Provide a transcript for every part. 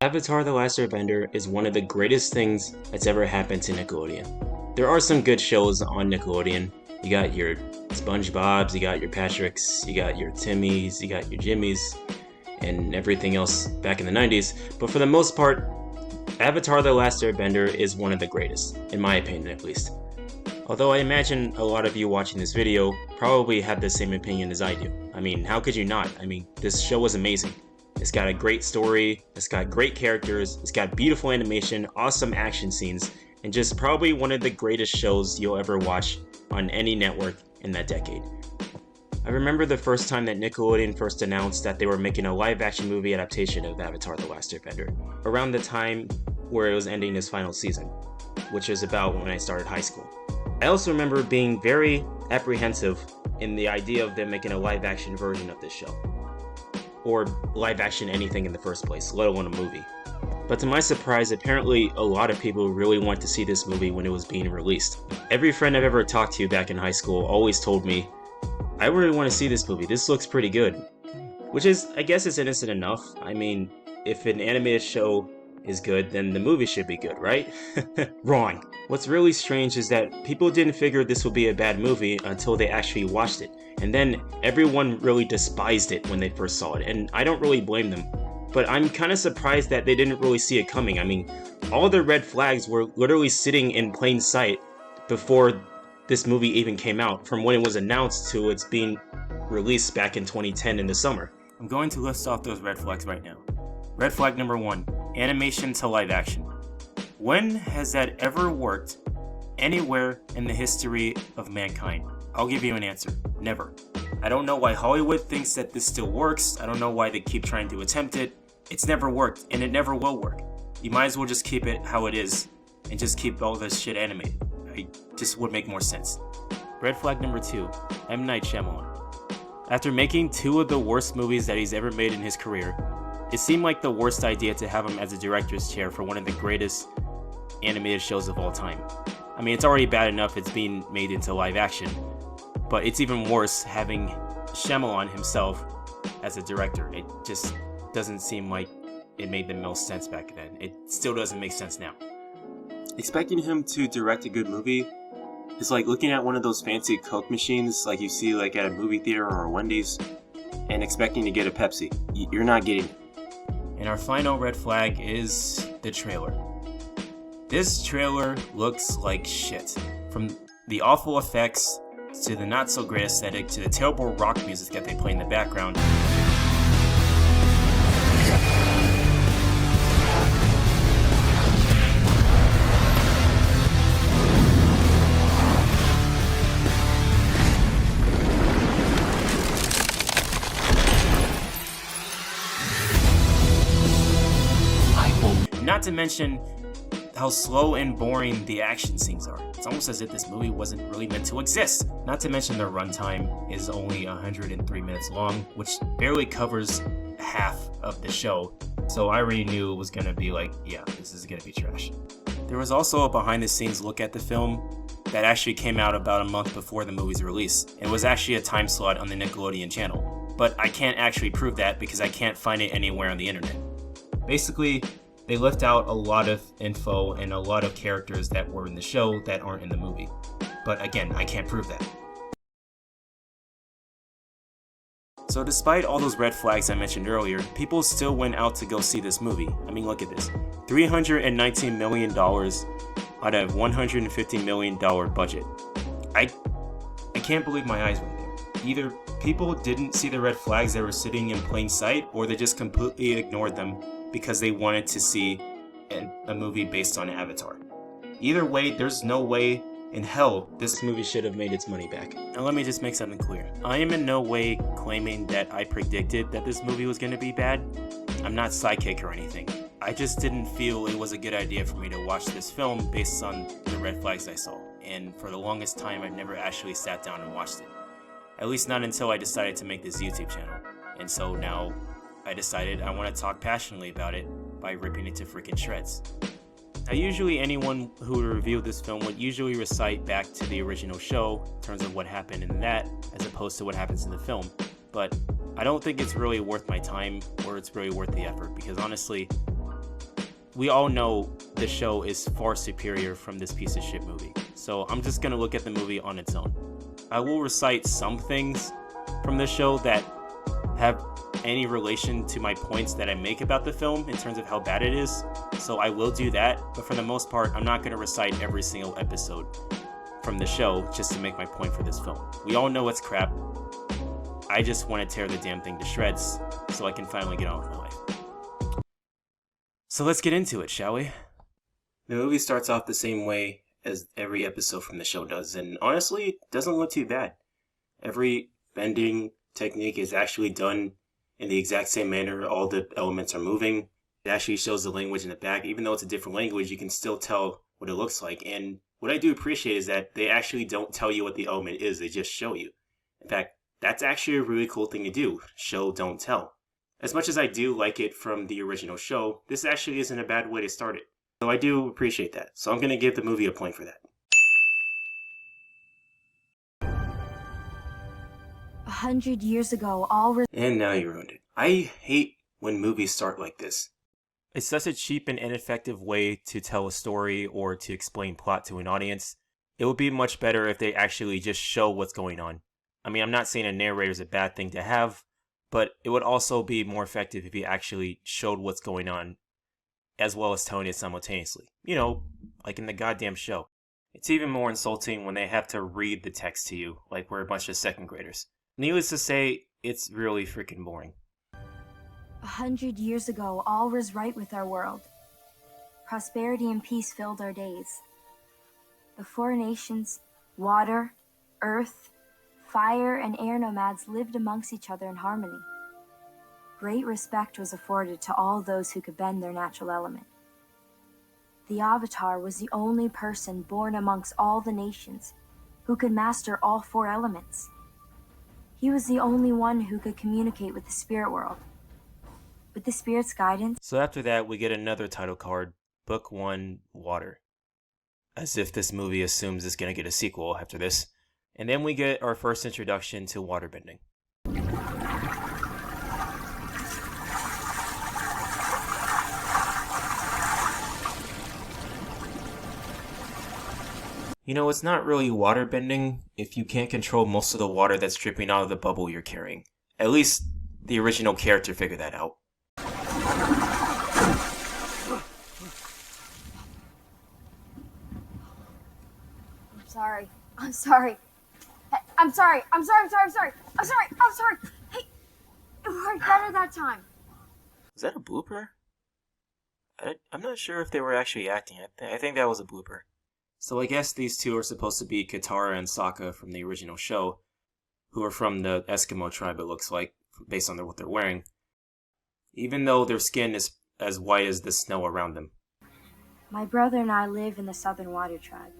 Avatar: The Last Airbender is one of the greatest things that's ever happened to Nickelodeon. There are some good shows on Nickelodeon. You got your SpongeBob's, you got your Patrick's, you got your Timmy's, you got your Jimmy's, and everything else back in the 90s. But for the most part, Avatar: The Last Airbender is one of the greatest, in my opinion at least. Although I imagine a lot of you watching this video probably have the same opinion as I do. I mean, how could you not? I mean, this show was amazing. It's got a great story, it's got great characters, it's got beautiful animation, awesome action scenes, and just probably one of the greatest shows you'll ever watch on any network in that decade. I remember the first time that Nickelodeon first announced that they were making a live-action movie adaptation of Avatar: The Last Airbender, around the time where it was ending its final season, which is about when I started high school. I also remember being very apprehensive in the idea of them making a live-action version of this show, or live-action anything in the first place, let alone a movie. But to my surprise, apparently a lot of people really wanted to see this movie when it was being released. Every friend I've ever talked to back in high school always told me, I really want to see this movie, this looks pretty good. Which is, I guess it's innocent enough. I mean, if an animated show is good, then the movie should be good, right? Wrong. What's really strange is that people didn't figure this would be a bad movie until they actually watched it. And then everyone really despised it when they first saw it, and I don't really blame them. But I'm kind of surprised that they didn't really see it coming. I mean, all the red flags were literally sitting in plain sight before this movie even came out, from when it was announced to its being released back in 2010 in the summer. I'm going to list off those red flags right now. Red flag number 1, animation to live action. When has that ever worked anywhere in the history of mankind? I'll give you an answer. Never. I don't know why Hollywood thinks that this still works. I don't know why they keep trying to attempt it. It's never worked, and it never will work. You might as well just keep it how it is, and just keep all this shit animated. It just would make more sense. Red flag number 2, M. Night Shyamalan. After making 2 of the worst movies that he's ever made in his career, it seemed like the worst idea to have him as a director's chair for one of the greatest animated shows of all time. I mean, it's already bad enough it's being made into live action, but it's even worse having Shyamalan himself as a director. It just doesn't seem like it made the most sense back then. It still doesn't make sense now. Expecting him to direct a good movie is like looking at one of those fancy Coke machines like you see like at a movie theater or a Wendy's and expecting to get a Pepsi. You're not getting it. And our final red flag is the trailer. This trailer looks like shit. From the awful effects, to the not so great aesthetic, to the terrible rock music that they play in the background. Not to mention how slow and boring the action scenes are. It's almost as if this movie wasn't really meant to exist. Not to mention the runtime is only 103 minutes long, which barely covers half of the show. So I already knew it was gonna be like, yeah, this is gonna be trash. There was also a behind the scenes look at the film that actually came out about a month before the movie's release, and was actually a time slot on the Nickelodeon channel. But I can't actually prove that because I can't find it anywhere on the internet. Basically, they left out a lot of info and a lot of characters that were in the show that aren't in the movie. But again, I can't prove that. So despite all those red flags I mentioned earlier, people still went out to go see this movie. I mean, look at this. $319 million out of $150 million budget. I can't believe my eyes right there. Either people didn't see the red flags that were sitting in plain sight, or they just completely ignored them because they wanted to see a movie based on Avatar. Either way, there's no way in hell this movie should have made its money back. Now let me just make something clear. I am in no way claiming that I predicted that this movie was going to be bad. I'm not Psychic or anything. I just didn't feel it was a good idea for me to watch this film based on the red flags I saw. And for the longest time, I've never actually sat down and watched it. At least not until I decided to make this YouTube channel. And so now I decided I want to talk passionately about it by ripping it to freaking shreds. Now, usually anyone who would review this film would usually recite back to the original show in terms of what happened in that, as opposed to what happens in the film. But I don't think it's really worth my time, or it's really worth the effort, because honestly, we all know the show is far superior from this piece of shit movie. So I'm just gonna look at the movie on its own. I will recite some things from the show that have any relation to my points that I make about the film in terms of how bad it is, so I will do that, but for the most part, I'm not going to recite every single episode from the show just to make my point for this film. We all know it's crap. I just want to tear the damn thing to shreds so I can finally get on with my life. So let's get into it, shall we? The movie starts off the same way as every episode from the show does, and honestly, it doesn't look too bad. Every bending technique is actually done in the exact same manner. All the elements are moving. It actually shows the language in the back. Even though it's a different language, you can still tell what it looks like. And what I do appreciate is that they actually don't tell you what the element is, they just show you. In fact, that's actually a really cool thing to do. Show, don't tell. As much as I do like it from the original show, this actually isn't a bad way to start it. So I do appreciate that. So I'm going to give the movie a point for that. 100 years ago, And now you ruined it. I hate when movies start like this. It's such a cheap and ineffective way to tell a story or to explain plot to an audience. It would be much better if they actually just show what's going on. I mean, I'm not saying a narrator is a bad thing to have, but it would also be more effective if you actually showed what's going on, as well as telling it simultaneously. You know, like in the goddamn show. It's even more insulting when they have to read the text to you, like we're a bunch of second graders. Needless to say, it's really freaking boring. 100 years ago, all was right with our world. Prosperity and peace filled our days. The four nations, water, earth, fire, and air nomads lived amongst each other in harmony. Great respect was afforded to all those who could bend their natural element. The Avatar was the only person born amongst all the nations who could master all four elements. He was the only one who could communicate with the spirit world. With the spirit's guidance... So after that, we get another title card, Book 1, Water. As if this movie assumes it's going to get a sequel after this. And then we get our first introduction to waterbending. You know, it's not really waterbending if you can't control most of the water that's dripping out of the bubble you're carrying. At least, the original character figured that out. I'm sorry. Hey, I'm sorry. Hey, it worked better that time. Was that a blooper? I'm not sure if they were actually acting. I think that was a blooper. So I guess these two are supposed to be Katara and Saka from the original show, who are from the Eskimo tribe, it looks like, based on what they're wearing, even though their skin is as white as the snow around them. My brother and I live in the Southern Water Tribe,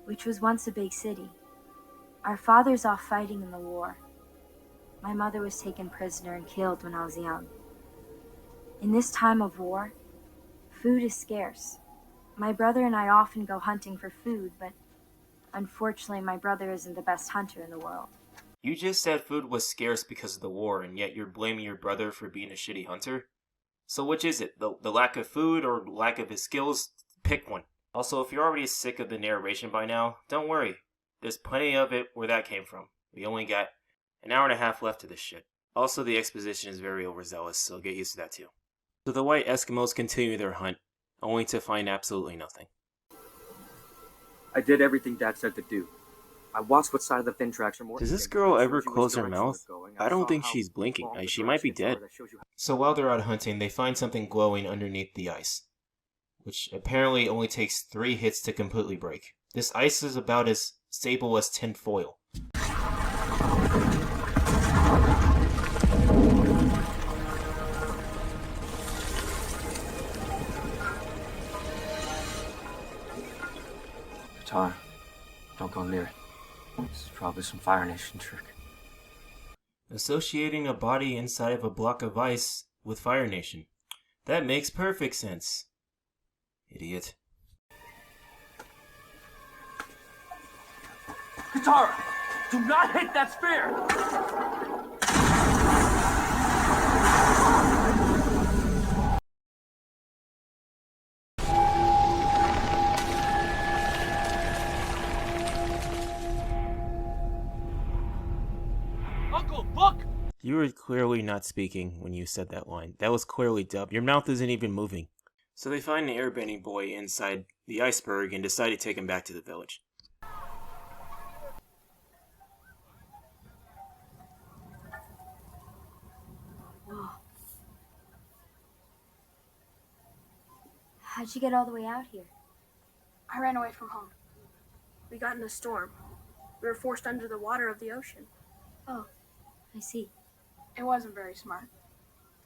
which was once a big city. Our father's off fighting in the war. My mother was taken prisoner and killed when I was young. In this time of war, food is scarce. My brother and I often go hunting for food, but unfortunately my brother isn't the best hunter in the world. You just said food was scarce because of the war, and yet you're blaming your brother for being a shitty hunter? So which is it? The lack of food or lack of his skills? Pick one. Also, if you're already sick of the narration by now, don't worry. There's plenty of it where that came from. We only got an hour and a half left of this shit. Also, the exposition is very overzealous, so get used to that too. So the white Eskimos continue their hunt, only to find absolutely nothing. I did everything Dad said to do. I watched what side of the fin tracks are more... Does this girl ever close her mouth? I don't think she's blinking. She might be dead. So while they're out hunting, they find something glowing underneath the ice, which apparently only takes 3 hits to completely break. This ice is about as stable as tin foil. Katara, don't go near it. This is probably some Fire Nation trick. Associating a body inside of a block of ice with Fire Nation. That makes perfect sense. Idiot. Katara, do not hit that spear! Uncle, look! You were clearly not speaking when you said that line. That was clearly dubbed. Your mouth isn't even moving. So they find the airbending boy inside the iceberg and decide to take him back to the village. Whoa. How'd you get all the way out here? I ran away from home. We got in a storm. We were forced under the water of the ocean. Oh, I see. It wasn't very smart.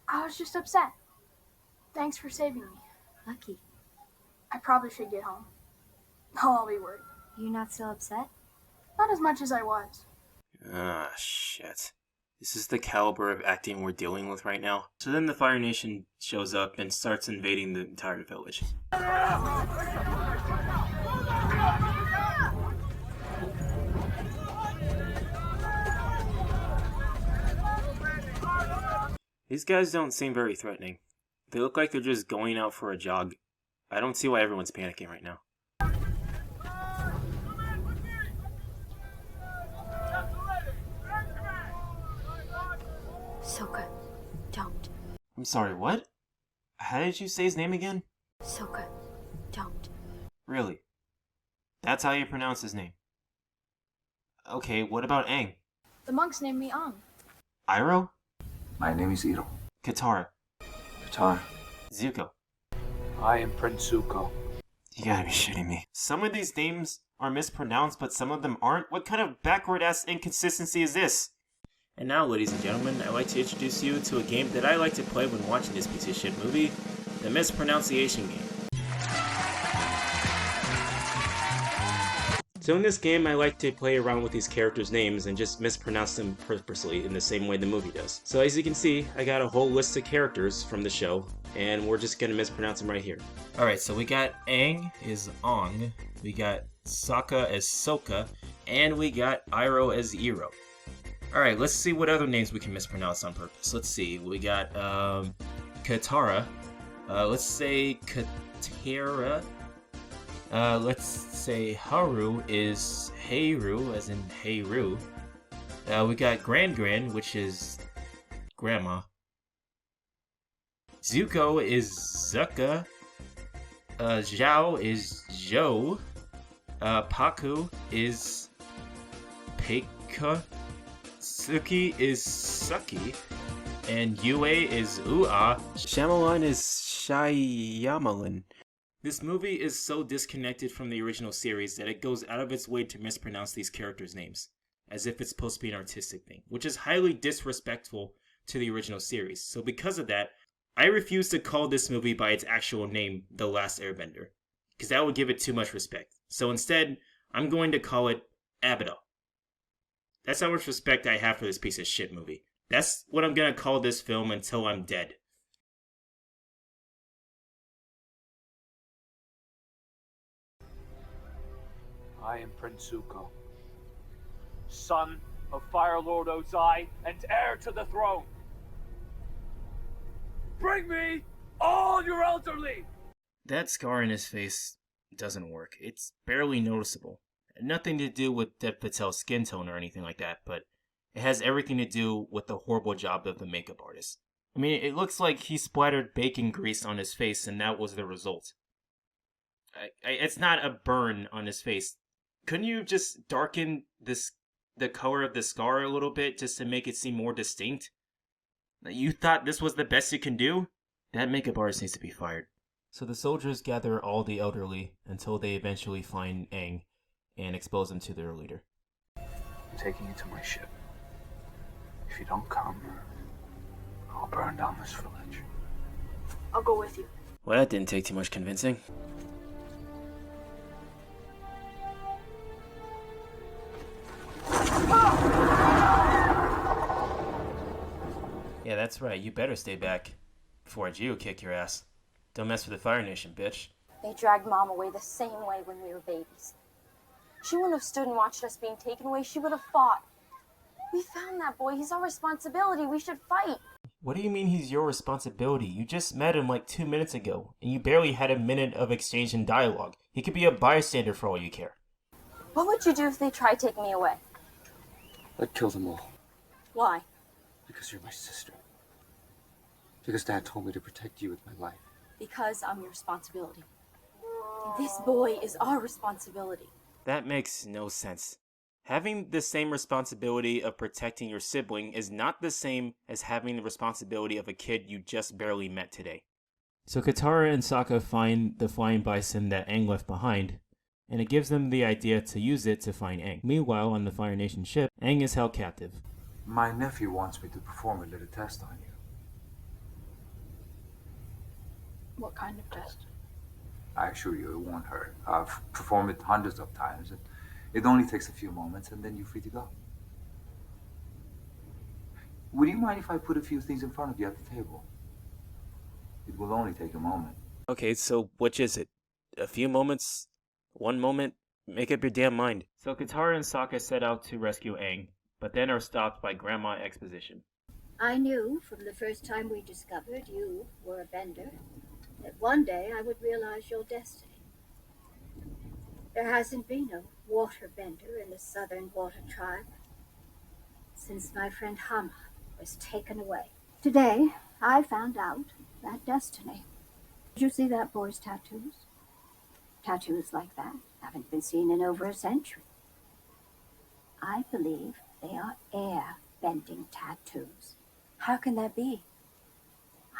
I was just upset. Thanks for saving me. Lucky. I probably should get home. I'll be worried. You're not still upset? Not as much as I was. Ah, shit. This is the caliber of acting we're dealing with right now. So then the Fire Nation shows up and starts invading the entire village. These guys don't seem very threatening. They look like they're just going out for a jog. I don't see why everyone's panicking right now. Sokka, don't. I'm sorry, what? How did you say his name again? Sokka, don't. Really? That's how you pronounce his name? Okay, what about Aang? The monks named me Ang. Iroh? My name is Iro. Katara? Katara. Zuko? I am Prince Zuko. You gotta be shitting me. Some of these names are mispronounced, but some of them aren't? What kind of backward-ass inconsistency is this? And now, ladies and gentlemen, I'd like to introduce you to a game that I like to play when watching this piece of shit movie, the Mispronunciation Game. So in this game, I like to play around with these characters' names and just mispronounce them purposely in the same way the movie does. So as you can see, I got a whole list of characters from the show, and we're just gonna mispronounce them right here. Alright, so we got Aang is Ong, we got Sokka as Sokka, and we got Iroh as Iro. Alright, let's see what other names we can mispronounce on purpose. Let's see, we got Katara, let's say Katara. Let's say Haru is Heiru, as in Heiru. We got Gran, which is Grandma. Zuko is Zuka. Zhao is Zhou. Paku is Peka. Suki is Suki. And Yue is Ua. Shyamalan is Shyamalan. This movie is so disconnected from the original series that it goes out of its way to mispronounce these characters' names, as if it's supposed to be an artistic thing, which is highly disrespectful to the original series. So because of that, I refuse to call this movie by its actual name, The Last Airbender, because that would give it too much respect. So instead, I'm going to call it Abydo. That's how much respect I have for this piece of shit movie. That's what I'm going to call this film until I'm dead. I am Prince Zuko, son of Fire Lord Ozai and heir to the throne. Bring me all your elderly! That scar in his face doesn't work. It's barely noticeable. Nothing to do with Dev Patel's skin tone or anything like that, but it has everything to do with the horrible job of the makeup artist. I mean, it looks like he splattered bacon grease on his face and that was the result. It's not a burn on his face. Couldn't you just darken the color of the scar a little bit just to make it seem more distinct? You thought this was the best you can do? That makeup artist needs to be fired. So the soldiers gather all the elderly until they eventually find Aang and expose him to their leader. I'm taking you to my ship. If you don't come, I'll burn down this village. I'll go with you. Well, that didn't take too much convincing. Yeah, that's right. You better stay back before I geo-kick your ass. Don't mess with the Fire Nation, bitch. They dragged Mom away the same way when we were babies. She wouldn't have stood and watched us being taken away. She would have fought. We found that boy. He's our responsibility. We should fight. What do you mean he's your responsibility? You just met him like 2 minutes ago, and you barely had a minute of exchange and dialogue. He could be a bystander for all you care. What would you do if they tried taking me away? I'd kill them all. Why? Because you're my sister. Because Dad told me to protect you with my life. Because I'm your responsibility. This boy is our responsibility. That makes no sense. Having the same responsibility of protecting your sibling is not the same as having the responsibility of a kid you just barely met today. So Katara and Sokka find the flying bison that Aang left behind, and it gives them the idea to use it to find Aang. Meanwhile, on the Fire Nation ship, Aang is held captive. My nephew wants me to perform a little test on you. What kind of test? I assure you it won't hurt. I've performed it hundreds of times. It only takes a few moments and then you're free to go. Would you mind if I put a few things in front of you at the table? It will only take a moment. Okay, so which is it? A few moments? 1 moment? Make up your damn mind. So Katara and Sokka set out to rescue Aang, but then are stopped by Grandma Exposition. I knew from the first time we discovered you were a bender that one day I would realize your destiny. There hasn't been a water bender in the Southern Water Tribe since my friend Hama was taken away. Today, I found out that destiny. Did you see that boy's tattoos? Tattoos like that haven't been seen in over a century. I believe they are air-bending tattoos. How can that be?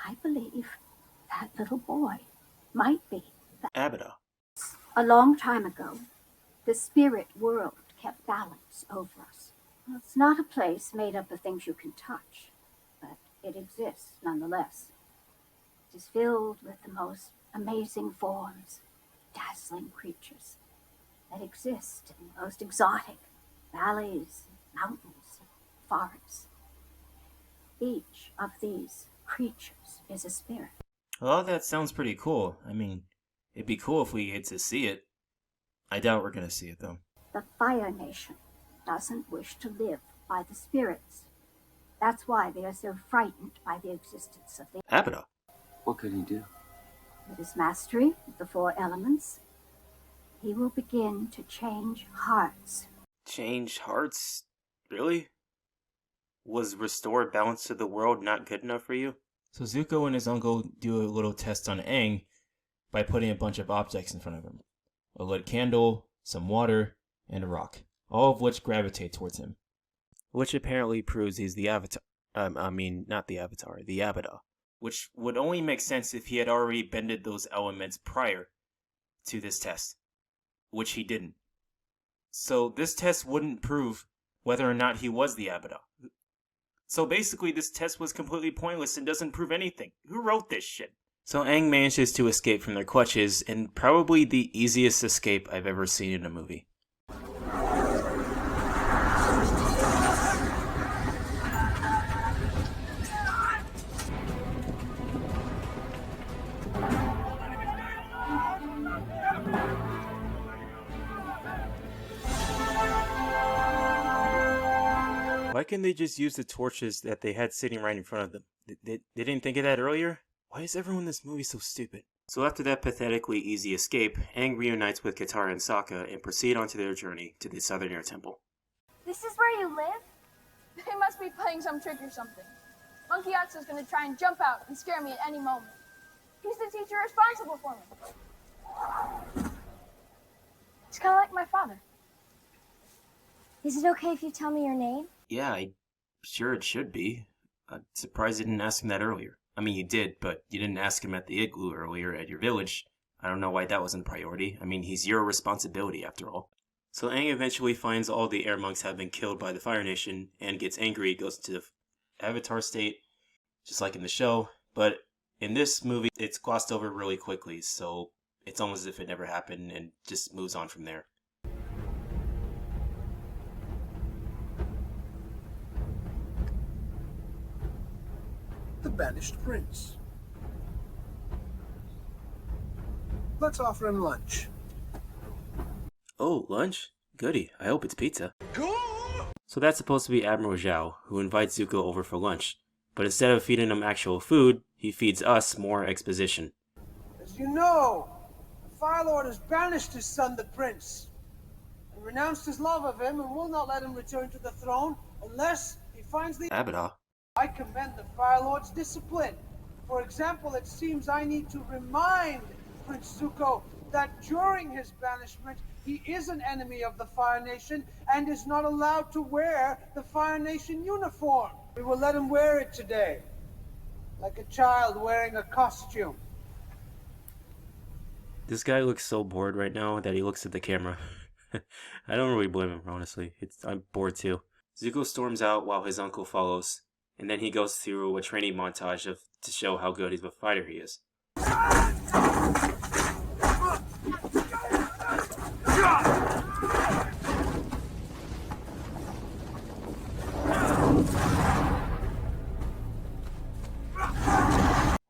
I believe that little boy might be. Abada. A long time ago, the spirit world kept balance over us. Well, it's not a place made up of things you can touch, but it exists nonetheless. It is filled with the most amazing forms, dazzling creatures that exist in the most exotic valleys, mountains, forests. Each of these creatures is a spirit. Well, that sounds pretty cool. I mean, it'd be cool if we get to see it. I doubt we're gonna see it, though. The Fire Nation doesn't wish to live by the spirits. That's why they are so frightened by the existence of the... Abada. What could he do? With his mastery of the 4 elements, he will begin to change hearts. Change hearts? Really? Was restore balance to the world not good enough for you? So Zuko and his uncle do a little test on Aang by putting a bunch of objects in front of him. A lit candle, some water, and a rock, all of which gravitate towards him. Which apparently proves he's the Avatar. Not the Avatar, the Abada. Which would only make sense if he had already bended those elements prior to this test. Which he didn't. So this test wouldn't prove whether or not he was the Abada. So basically this test was completely pointless and doesn't prove anything. Who wrote this shit? So Aang manages to escape from their clutches in probably the easiest escape I've ever seen in a movie. Why can't they just use the torches that they had sitting right in front of them? They didn't think of that earlier? Why is everyone in this movie so stupid? So after that pathetically easy escape, Aang reunites with Katara and Sokka and proceed onto their journey to the Southern Air Temple. This is where you live? They must be playing some trick or something. Monkey Atsu's gonna try and jump out and scare me at any moment. He's the teacher responsible for me. It's kind of like my father. Is it okay if you tell me your name? Yeah, I'm sure it should be. I'm surprised you didn't ask him that earlier. I mean, you did, but you didn't ask him at the igloo earlier at your village. I don't know why that wasn't a priority. I mean, he's your responsibility after all. So Aang eventually finds all the air monks have been killed by the Fire Nation and gets angry, goes into the Avatar state, just like in the show. But in this movie, it's glossed over really quickly, so it's almost as if it never happened and just moves on from there. The Banished Prince. Let's offer him lunch. Oh, lunch? Goody, I hope it's pizza. So that's supposed to be Admiral Zhao, who invites Zuko over for lunch. But instead of feeding him actual food, he feeds us more exposition. As you know, the Fire Lord has banished his son, the Prince, and renounced his love of him and will not let him return to the throne unless he finds the... Abaddon. I commend the Fire Lord's discipline. For example, it seems I need to remind Prince Zuko that during his banishment, he is an enemy of the Fire Nation and is not allowed to wear the Fire Nation uniform. We will let him wear it today, like a child wearing a costume. This guy looks so bored right now that he looks at the camera. I don't really blame him, honestly. I'm bored too. Zuko storms out while his uncle follows, and then he goes through a training montage to show how good of a fighter he is.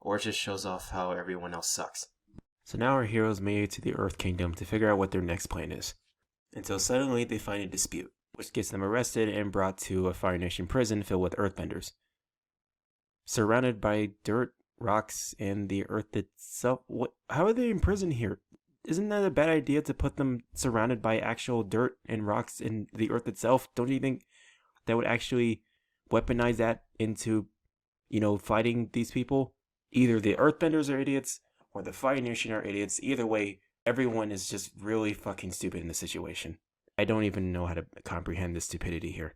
Or it just shows off how everyone else sucks. So now our heroes made it to the Earth Kingdom to figure out what their next plan is. Until suddenly they find a dispute, which gets them arrested and brought to a Fire Nation prison filled with Earthbenders. Surrounded by dirt, rocks, and the Earth itself. How are they in prison here? Isn't that a bad idea to put them surrounded by actual dirt and rocks in the Earth itself? Don't you think that would actually weaponize that into, fighting these people? Either the Earthbenders are idiots, or the Fire Nation are idiots. Either way, everyone is just really fucking stupid in this situation. I don't even know how to comprehend the stupidity here.